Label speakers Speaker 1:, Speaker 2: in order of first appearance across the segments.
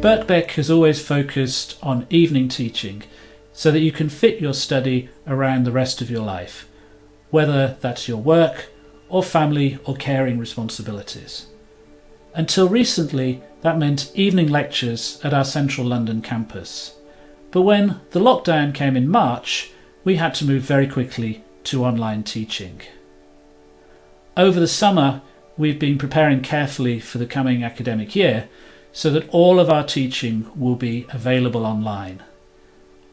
Speaker 1: Birkbeck has always focused on evening teaching so that you can fit your study around the rest of your life, whether that's your work or family or caring responsibilities. Until recently, that meant evening lectures at our central London campus. But when the lockdown came in March, we had to move very quickly to online teaching. Over the summer, we've been preparing carefully for the coming academic year so that all of our teaching will be available online.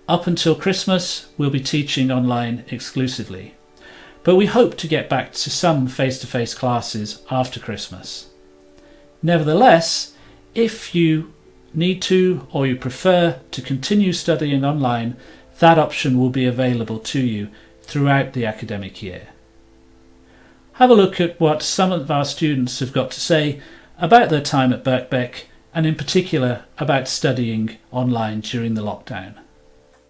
Speaker 1: Up until Christmas, we'll be teaching online exclusively, but we hope to get back to some face-to-face classes after Christmas. Nevertheless, if you need to or you prefer to continue studying online, that option will be available to you throughout the academic year. Have a look at what some of our students have got to say about their time at Birkbeck, and in particular about studying online during the lockdown.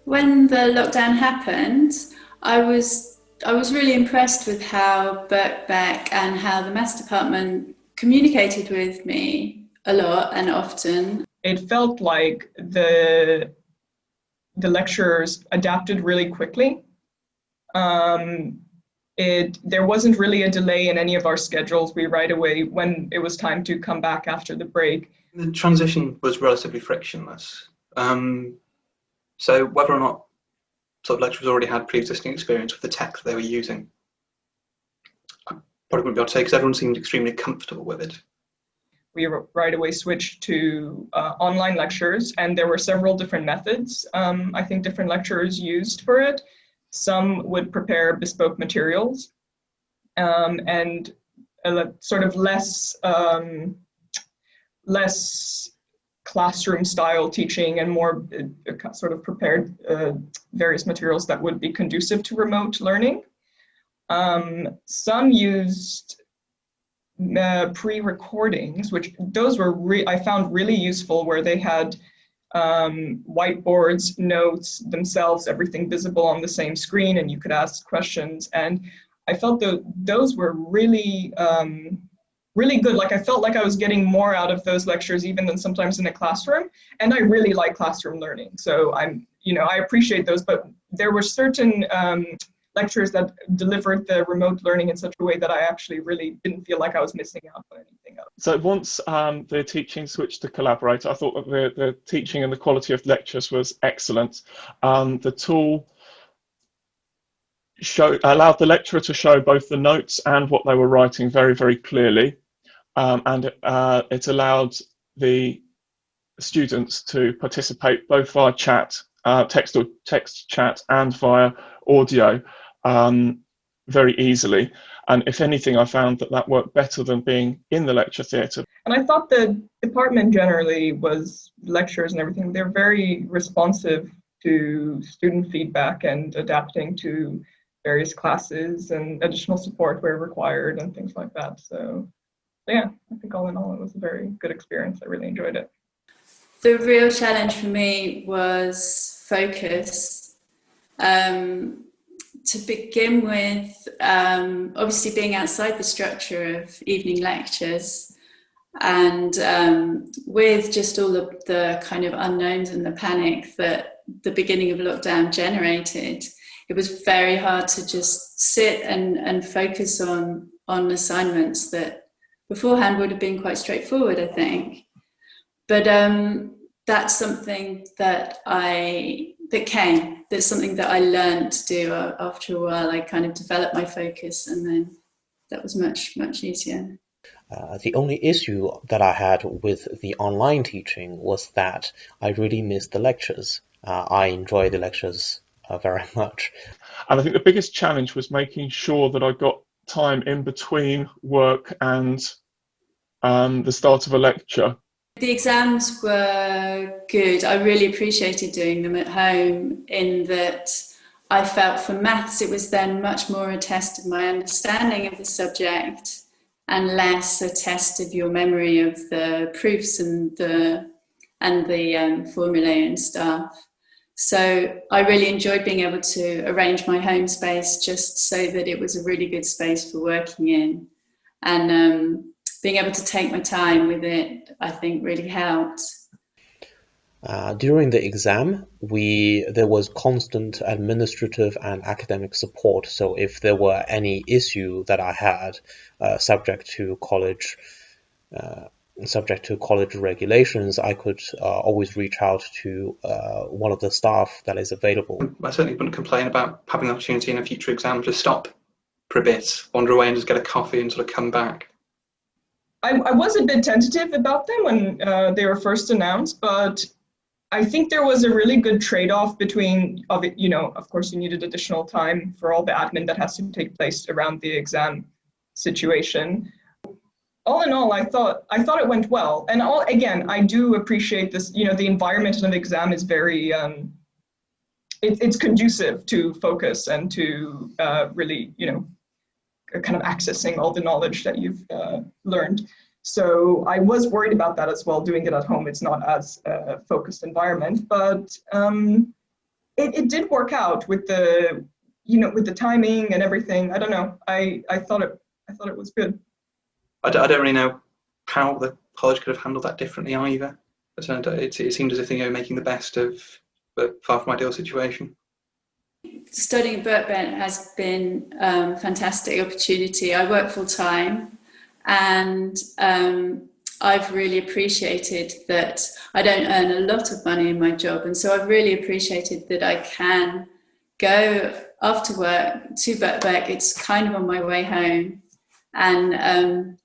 Speaker 2: When the lockdown happened, I was really impressed with how Birkbeck and how the maths department communicated with me a lot and often.
Speaker 3: It felt like the lecturers adapted really quickly. There wasn't really a delay in any of our schedules. We right away, when it was time to come back after the break.
Speaker 4: The transition was relatively frictionless. So whether or not sort of lecturers already had pre-existing experience with the tech that they were using, I probably wouldn't be able to say because everyone seemed extremely comfortable with it.
Speaker 3: We right away switched to online lectures, and there were several different methods I think different lecturers used for it. Some would prepare bespoke materials and sort of less classroom style teaching and more sort of prepared various materials that would be conducive to remote learning. Some used pre-recordings, which those were I found really useful, where they had whiteboards, notes themselves, everything visible on the same screen, and you could ask questions. And I felt that those were really really good. Like I felt like I was getting more out of those lectures even than sometimes in a classroom. And I really like classroom learning, so I appreciate those. But there were certain lectures that delivered the remote learning in such a way that I actually really didn't feel like I was missing out on anything else.
Speaker 5: So once the teaching switched to Collaborate, I thought that the teaching and the quality of lectures was excellent. The tool allowed the lecturer to show both the notes and what they were writing very, very clearly. And it allowed the students to participate both via chat, text chat, and via audio very easily. And if anything, I found that worked better than being in the lecture theatre.
Speaker 3: And I thought the department generally was, lecturers and everything, they're very responsive to student feedback and adapting to various classes and additional support where required and things like that. So yeah, I think all in all, it was a very good experience. I really enjoyed it.
Speaker 2: The real challenge for me was focus. To begin with, obviously being outside the structure of evening lectures, and with just all of the kind of unknowns and the panic that the beginning of lockdown generated, it was very hard to just sit and focus on assignments that beforehand would have been quite straightforward, I think. But that's something that that's something that I learned to do after a while. I kind of developed my focus, and then that was much, much easier.
Speaker 6: The only issue that I had with the online teaching was that I really missed the lectures. I enjoy the lectures very much.
Speaker 5: And I think the biggest challenge was making sure that I got time in between work and the start of a lecture.
Speaker 2: The exams were good. I really appreciated doing them at home, in that I felt for maths it was then much more a test of my understanding of the subject and less a test of your memory of the proofs and the formulae and stuff. So I really enjoyed being able to arrange my home space just so that it was a really good space for working in. And being able to take my time with it, I think, really helped.
Speaker 6: During the exam, there was constant administrative and academic support. So if there were any issue that I had subject to college regulations, I could always reach out to one of the staff that is available.
Speaker 4: I certainly wouldn't complain about having the opportunity in a future exam to stop for a bit, wander away and just get a coffee and sort of come back.
Speaker 3: I was a bit tentative about them when they were first announced, but I think there was a really good trade-off between, of course you needed additional time for all the admin that has to take place around the exam situation. All in all, I thought it went well. And again, I do appreciate this, the environment of an exam is very, it's conducive to focus and to really, kind of accessing all the knowledge that you've learned. So I was worried about that as well, doing it at home. It's not as a focused environment, but it did work out with the, with the timing and everything. I don't know. I thought it was good.
Speaker 4: I don't really know how the college could have handled that differently either. It seemed as if they were making the best of a far from ideal situation.
Speaker 2: Studying at Birkbeck has been a fantastic opportunity. I work full time, and I've really appreciated that I don't earn a lot of money in my job, and so I've really appreciated that I can go after work to Birkbeck. It's kind of on my way home, and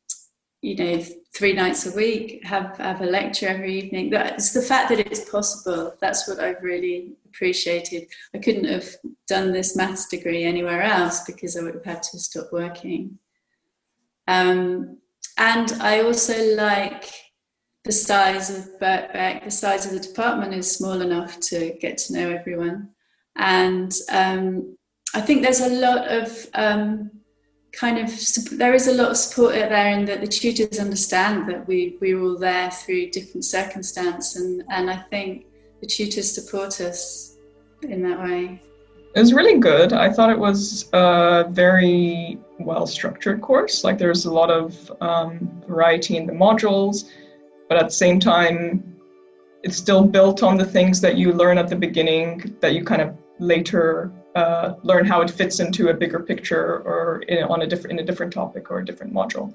Speaker 2: 3 nights a week, have a lecture every evening. It's the fact that it's possible. That's what I've really appreciated. I couldn't have done this maths degree anywhere else because I would have had to stop working. And I also like the size of Birkbeck. The size of the department is small enough to get to know everyone. And I think there's a lot of there is a lot of support out there, in that the tutors understand that we're all there through different circumstances, and I think the tutors support us in that way.
Speaker 3: It was really good. I thought it was a very well-structured course. Like, there's a lot of variety in the modules, but at the same time, it's still built on the things that you learn at the beginning that you kind of later learn how it fits into a bigger picture or in a different topic or a different module,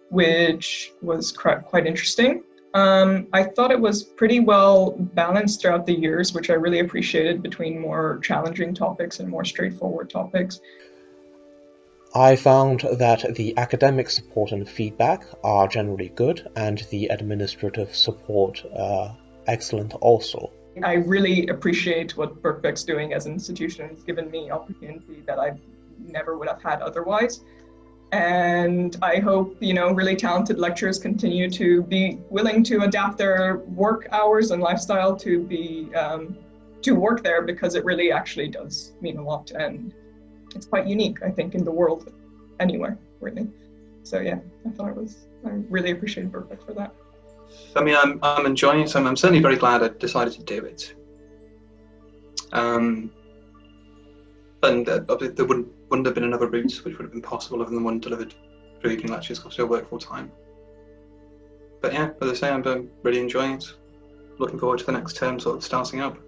Speaker 3: which was quite interesting. I thought it was pretty well balanced throughout the years, which I really appreciated, between more challenging topics and more straightforward topics.
Speaker 6: I found that the academic support and feedback are generally good, and the administrative support excellent also.
Speaker 3: I really appreciate what Birkbeck's doing as an institution. It's given me opportunity that I never would have had otherwise. And I hope, really talented lecturers continue to be willing to adapt their work hours and lifestyle to be, to work there, because it really actually does mean a lot. And it's quite unique, I think, in the world anywhere, really. So yeah, I really appreciate Birkbeck for that.
Speaker 4: I mean, I'm enjoying it, so I'm certainly very glad I decided to do it. And there wouldn't have been another route which would have been possible other than one delivered through evening lectures, because I still work full time. But yeah, as I say, I'm really enjoying it. Looking forward to the next term sort of starting up.